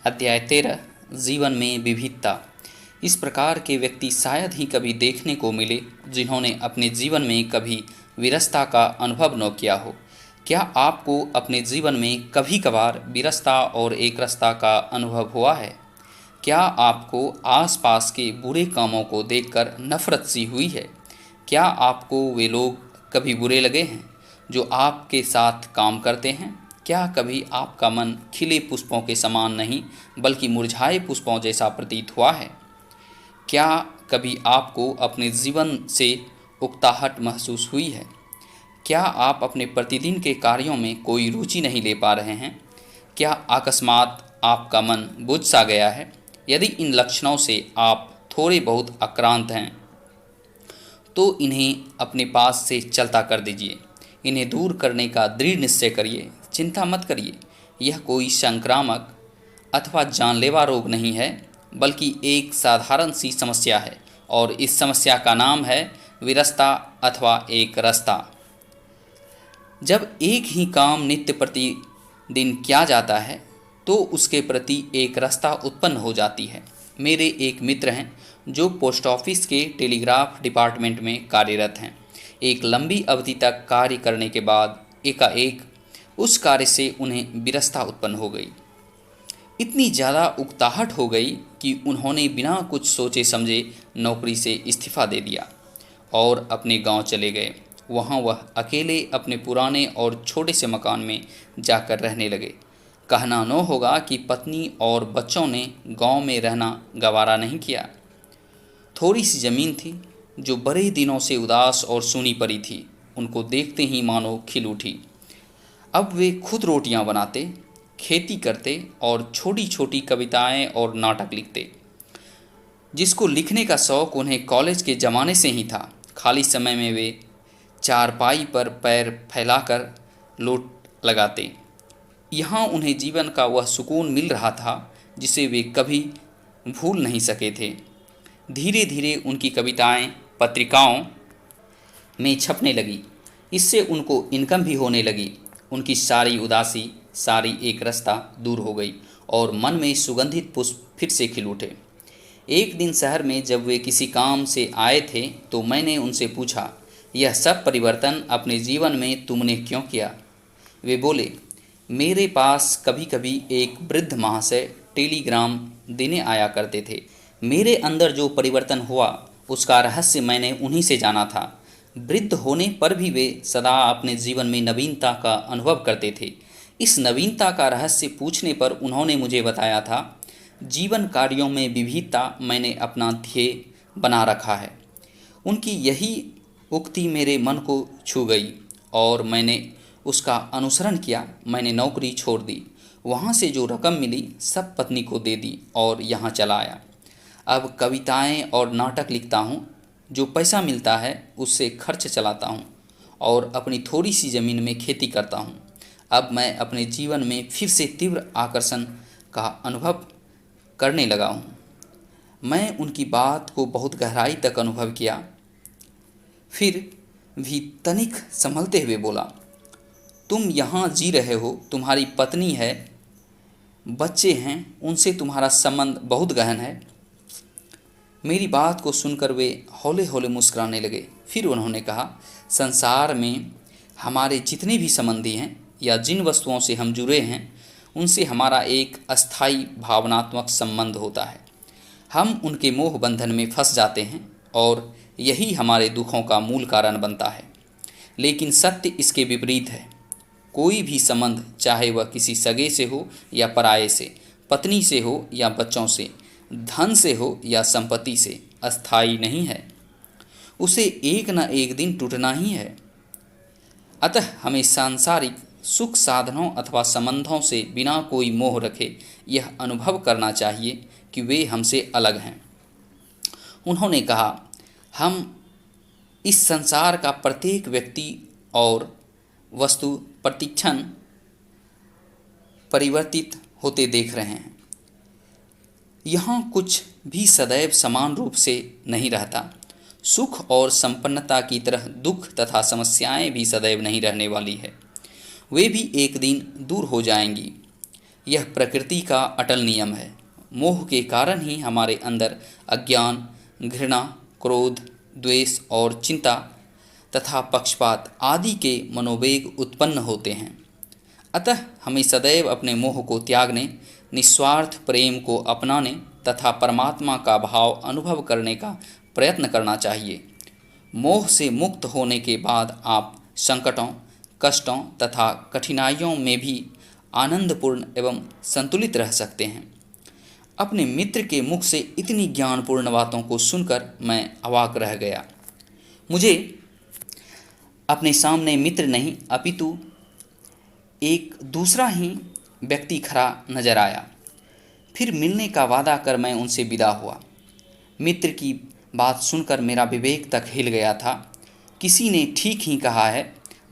अध्याय 13 जीवन में विविधता। इस प्रकार के व्यक्ति शायद ही कभी देखने को मिले जिन्होंने अपने जीवन में कभी विरसता का अनुभव न किया हो। क्या आपको अपने जीवन में कभी कभार विरसता और एकरसता का अनुभव हुआ है? क्या आपको आसपास के बुरे कामों को देखकर नफरत सी हुई है? क्या आपको वे लोग कभी बुरे लगे हैं जो आपके साथ काम करते हैं? क्या कभी आपका मन खिले पुष्पों के समान नहीं बल्कि मुरझाए पुष्पों जैसा प्रतीत हुआ है? क्या कभी आपको अपने जीवन से उकताहट महसूस हुई है? क्या आप अपने प्रतिदिन के कार्यों में कोई रुचि नहीं ले पा रहे हैं? क्या अकस्मात आपका मन बुझ सा गया है? यदि इन लक्षणों से आप थोड़े बहुत आक्रांत हैं तो इन्हें अपने पास से चलता कर दीजिए। इन्हें दूर करने का दृढ़ निश्चय करिए। चिंता मत करिए, यह कोई संक्रामक अथवा जानलेवा रोग नहीं है, बल्कि एक साधारण सी समस्या है और इस समस्या का नाम है विरसता अथवा एक रास्ता। जब एक ही काम नित्य प्रतिदिन किया जाता है तो उसके प्रति एक रास्ता उत्पन्न हो जाती है। मेरे एक मित्र हैं जो पोस्ट ऑफिस के टेलीग्राफ डिपार्टमेंट में कार्यरत हैं। एक लंबी अवधि तक कार्य करने के बाद एकाएक उस कार्य से उन्हें विरसता उत्पन्न हो गई। इतनी ज़्यादा उकताहट हो गई कि उन्होंने बिना कुछ सोचे समझे नौकरी से इस्तीफ़ा दे दिया और अपने गांव चले गए। वहां वह अकेले अपने पुराने और छोटे से मकान में जाकर रहने लगे। कहना न होगा कि पत्नी और बच्चों ने गांव में रहना गवारा नहीं किया। थोड़ी सी ज़मीन थी जो बड़े दिनों से उदास और सूनी पड़ी थी, उनको देखते ही मानो खिल उठी। अब वे खुद रोटियां बनाते, खेती करते और छोटी छोटी कविताएं और नाटक लिखते। जिसको लिखने का शौक़ उन्हें कॉलेज के ज़माने से ही था। खाली समय में वे चारपाई पर पैर फैलाकर लोट लगाते। यहाँ उन्हें जीवन का वह सुकून मिल रहा था जिसे वे कभी भूल नहीं सके थे। धीरे धीरे उनकी कविताएं पत्रिकाओं में छपने लगी। इससे उनको इनकम भी होने लगी। उनकी सारी उदासी, सारी एक रास्ता दूर हो गई और मन में सुगंधित पुष्प फिर से खिल उठे। एक दिन शहर में जब वे किसी काम से आए थे तो मैंने उनसे पूछा, यह सब परिवर्तन अपने जीवन में तुमने क्यों किया? वे बोले, मेरे पास कभी कभी एक वृद्ध महाशय टेलीग्राम देने आया करते थे। मेरे अंदर जो परिवर्तन हुआ उसका रहस्य मैंने उन्हीं से जाना था। वृद्ध होने पर भी वे सदा अपने जीवन में नवीनता का अनुभव करते थे। इस नवीनता का रहस्य पूछने पर उन्होंने मुझे बताया था, जीवन कार्यों में विविधता मैंने अपना ध्येय बना रखा है। उनकी यही उक्ति मेरे मन को छू गई और मैंने उसका अनुसरण किया। मैंने नौकरी छोड़ दी, वहाँ से जो रकम मिली सब पत्नी को दे दी और यहाँ चला आया। अब कविताएं और नाटक लिखता हूँ। जो पैसा मिलता है उससे खर्च चलाता हूँ और अपनी थोड़ी सी ज़मीन में खेती करता हूँ। अब मैं अपने जीवन में फिर से तीव्र आकर्षण का अनुभव करने लगा हूँ। मैं उनकी बात को बहुत गहराई तक अनुभव किया। फिर भी तनिक संभलते हुए बोला, तुम यहाँ जी रहे हो, तुम्हारी पत्नी है, बच्चे हैं, उनसे तुम्हारा संबंध बहुत गहन है। मेरी बात को सुनकर वे हौले हौले मुस्कुराने लगे। फिर उन्होंने कहा, संसार में हमारे जितने भी संबंधी हैं या जिन वस्तुओं से हम जुड़े हैं उनसे हमारा एक अस्थायी भावनात्मक संबंध होता है। हम उनके मोह बंधन में फंस जाते हैं और यही हमारे दुखों का मूल कारण बनता है। लेकिन सत्य इसके विपरीत है। कोई भी संबंध, चाहे वह किसी सगे से हो या पराये से, पत्नी से हो या बच्चों से, धन से हो या संपत्ति से, अस्थायी नहीं है। उसे एक न एक दिन टूटना ही है। अतः हमें सांसारिक सुख साधनों अथवा संबंधों से बिना कोई मोह रखे यह अनुभव करना चाहिए कि वे हमसे अलग हैं। उन्होंने कहा, हम इस संसार का प्रत्येक व्यक्ति और वस्तु प्रतिक्षण परिवर्तित होते देख रहे हैं। यहाँ कुछ भी सदैव समान रूप से नहीं रहता। सुख और संपन्नता की तरह दुख तथा समस्याएं भी सदैव नहीं रहने वाली है। वे भी एक दिन दूर हो जाएंगी। यह प्रकृति का अटल नियम है। मोह के कारण ही हमारे अंदर अज्ञान, घृणा, क्रोध, द्वेष और चिंता तथा पक्षपात आदि के मनोवेग उत्पन्न होते हैं। अतः हमें सदैव अपने मोह को त्यागने, निस्वार्थ प्रेम को अपनाने तथा परमात्मा का भाव अनुभव करने का प्रयत्न करना चाहिए। मोह से मुक्त होने के बाद आप संकटों, कष्टों तथा कठिनाइयों में भी आनंदपूर्ण एवं संतुलित रह सकते हैं। अपने मित्र के मुख से इतनी ज्ञानपूर्ण बातों को सुनकर मैं अवाक रह गया। मुझे अपने सामने मित्र नहीं अपितु एक दूसरा ही व्यक्ति खड़ा नजर आया। फिर मिलने का वादा कर मैं उनसे विदा हुआ। मित्र की बात सुनकर मेरा विवेक तक हिल गया था। किसी ने ठीक ही कहा है,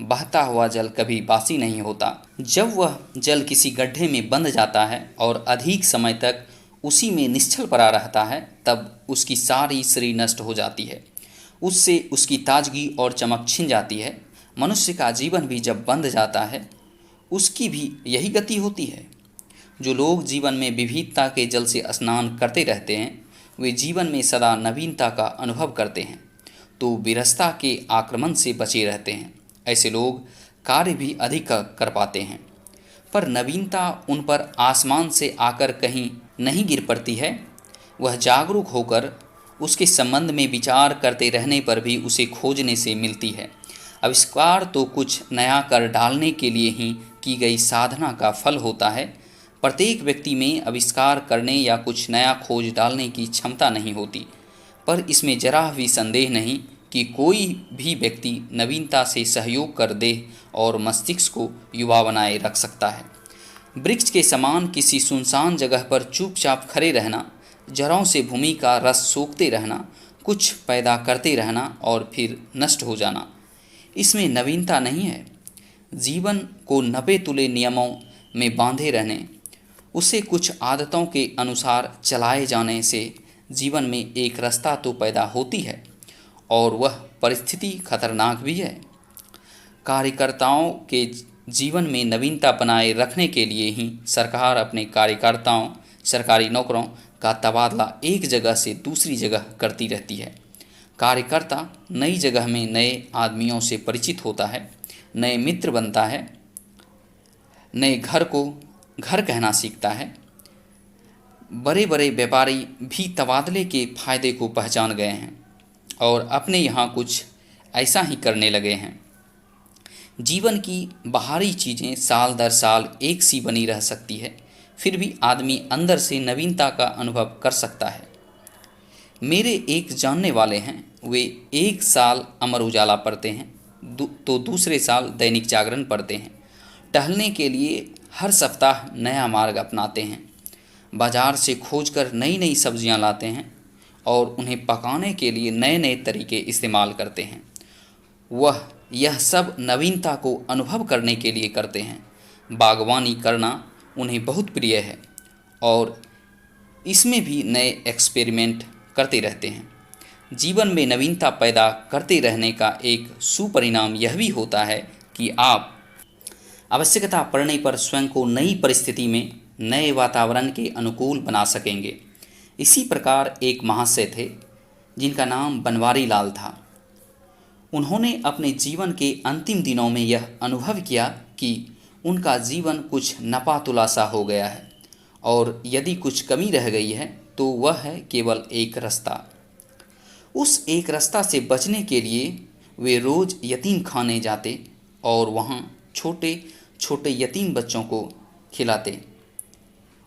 बहता हुआ जल कभी बासी नहीं होता। जब वह जल किसी गड्ढे में बंध जाता है और अधिक समय तक उसी में निश्चल पड़ा रहता है, तब उसकी सारी श्री नष्ट हो जाती है। उससे उसकी ताजगी और चमक छिन जाती है। मनुष्य का जीवन भी जब बंध जाता है, उसकी भी यही गति होती है। जो लोग जीवन में विविधता के जल से स्नान करते रहते हैं, वे जीवन में सदा नवीनता का अनुभव करते हैं, तो विरसता के आक्रमण से बचे रहते हैं। ऐसे लोग कार्य भी अधिक कर पाते हैं। पर नवीनता उन पर आसमान से आकर कहीं नहीं गिर पड़ती है। वह जागरूक होकर उसके संबंध में विचार करते रहने पर भी उसे खोजने से मिलती है। आविष्कार तो कुछ नया कर डालने के लिए ही की गई साधना का फल होता है। प्रत्येक व्यक्ति में आविष्कार करने या कुछ नया खोज डालने की क्षमता नहीं होती, पर इसमें जरा भी संदेह नहीं कि कोई भी व्यक्ति नवीनता से सहयोग कर दे और मस्तिष्क को युवा बनाए रख सकता है। वृक्ष के समान किसी सुनसान जगह पर चुपचाप खड़े रहना, जड़ों से भूमि का रस सोखते रहना, कुछ पैदा करते रहना और फिर नष्ट हो जाना, इसमें नवीनता नहीं है। जीवन को नपे तुले नियमों में बांधे रहने, उसे कुछ आदतों के अनुसार चलाए जाने से जीवन में एक रास्ता तो पैदा होती है, और वह परिस्थिति खतरनाक भी है। कार्यकर्ताओं के जीवन में नवीनता बनाए रखने के लिए ही सरकार अपने कार्यकर्ताओं, सरकारी नौकरों का तबादला एक जगह से दूसरी जगह करती रहती है। कार्यकर्ता नई जगह में नए आदमियों से परिचित होता है, नए मित्र बनता है, नए घर को घर कहना सीखता है। बड़े बड़े व्यापारी भी तबादले के फायदे को पहचान गए हैं और अपने यहाँ कुछ ऐसा ही करने लगे हैं। जीवन की बाहरी चीज़ें साल दर साल एक सी बनी रह सकती है, फिर भी आदमी अंदर से नवीनता का अनुभव कर सकता है। मेरे एक जानने वाले हैं, वे एक साल अमर उजाला पढ़ते हैं तो दूसरे साल दैनिक जागरण पढ़ते हैं। टहलने के लिए हर सप्ताह नया मार्ग अपनाते हैं। बाजार से खोजकर नई नई सब्जियां लाते हैं और उन्हें पकाने के लिए नए नए तरीके इस्तेमाल करते हैं। वह यह सब नवीनता को अनुभव करने के लिए करते हैं। बागवानी करना उन्हें बहुत प्रिय है और इसमें भी नए एक्सपेरिमेंट करते रहते हैं। जीवन में नवीनता पैदा करते रहने का एक सुपरिणाम यह भी होता है कि आप आवश्यकता पड़ने पर स्वयं को नई परिस्थिति में, नए वातावरण के अनुकूल बना सकेंगे। इसी प्रकार एक महाशय थे जिनका नाम बनवारी लाल था। उन्होंने अपने जीवन के अंतिम दिनों में यह अनुभव किया कि उनका जीवन कुछ नपा तुला सा हो गया है और यदि कुछ कमी रह गई है तो वह है केवल एक रास्ता। उस एक रास्ता से बचने के लिए वे रोज़ यतीम खाने जाते और वहाँ छोटे छोटे यतीम बच्चों को खिलाते,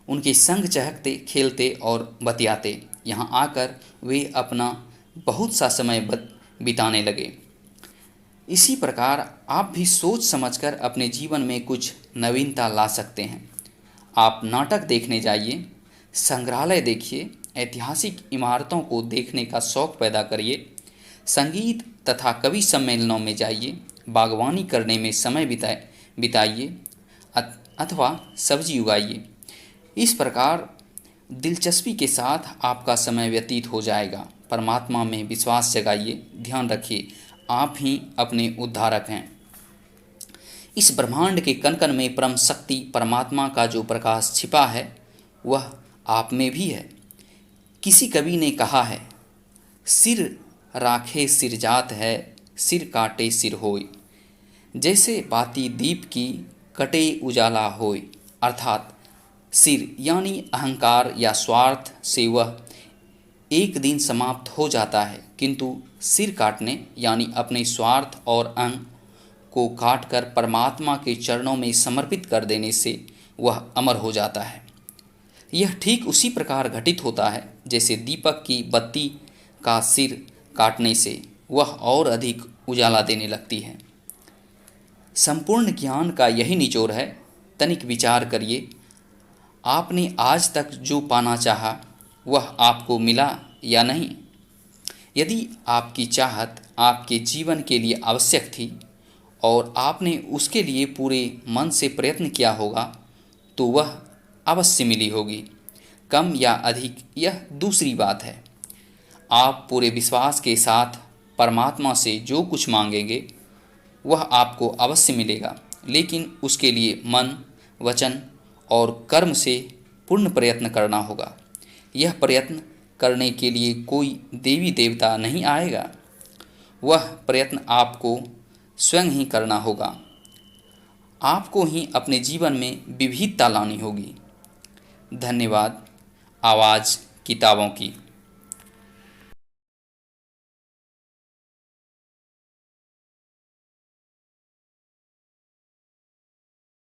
उनके संग चहकते, खेलते और बतियाते। यहाँ आकर वे अपना बहुत सा समय बिताने लगे। इसी प्रकार आप भी सोच समझकर अपने जीवन में कुछ नवीनता ला सकते हैं। आप नाटक देखने जाइए, संग्रहालय देखिए, ऐतिहासिक इमारतों को देखने का शौक़ पैदा करिए, संगीत तथा कवि सम्मेलनों में जाइए, बागवानी करने में समय बिताइए अथवा सब्जी उगाइए। इस प्रकार दिलचस्पी के साथ आपका समय व्यतीत हो जाएगा। परमात्मा में विश्वास जगाइए। ध्यान रखिए, आप ही अपने उद्धारक हैं। इस ब्रह्मांड के कण कण में परम शक्ति परमात्मा का जो प्रकाश छिपा है वह आप में भी है। किसी कवि ने कहा है, सिर राखे सिर जात है, सिर काटे सिर होय। जैसे बाती दीप की कटे उजाला होय। अर्थात सिर यानी अहंकार या स्वार्थ से वह एक दिन समाप्त हो जाता है, किंतु सिर काटने यानी अपने स्वार्थ और अहं को काटकर परमात्मा के चरणों में समर्पित कर देने से वह अमर हो जाता है। यह ठीक उसी प्रकार घटित होता है जैसे दीपक की बत्ती का सिर काटने से वह और अधिक उजाला देने लगती है। संपूर्ण ज्ञान का यही निचोड़ है। तनिक विचार करिए, आपने आज तक जो पाना चाहा वह आपको मिला या नहीं? यदि आपकी चाहत आपके जीवन के लिए आवश्यक थी और आपने उसके लिए पूरे मन से प्रयत्न किया होगा तो वह अवश्य मिली होगी। कम या अधिक यह दूसरी बात है। आप पूरे विश्वास के साथ परमात्मा से जो कुछ मांगेंगे वह आपको अवश्य मिलेगा, लेकिन उसके लिए मन, वचन और कर्म से पूर्ण प्रयत्न करना होगा। यह प्रयत्न करने के लिए कोई देवी देवता नहीं आएगा, वह प्रयत्न आपको स्वयं ही करना होगा। आपको ही अपने जीवन में विविधता लानी होगी। धन्यवाद। आवाज़ किताबों की।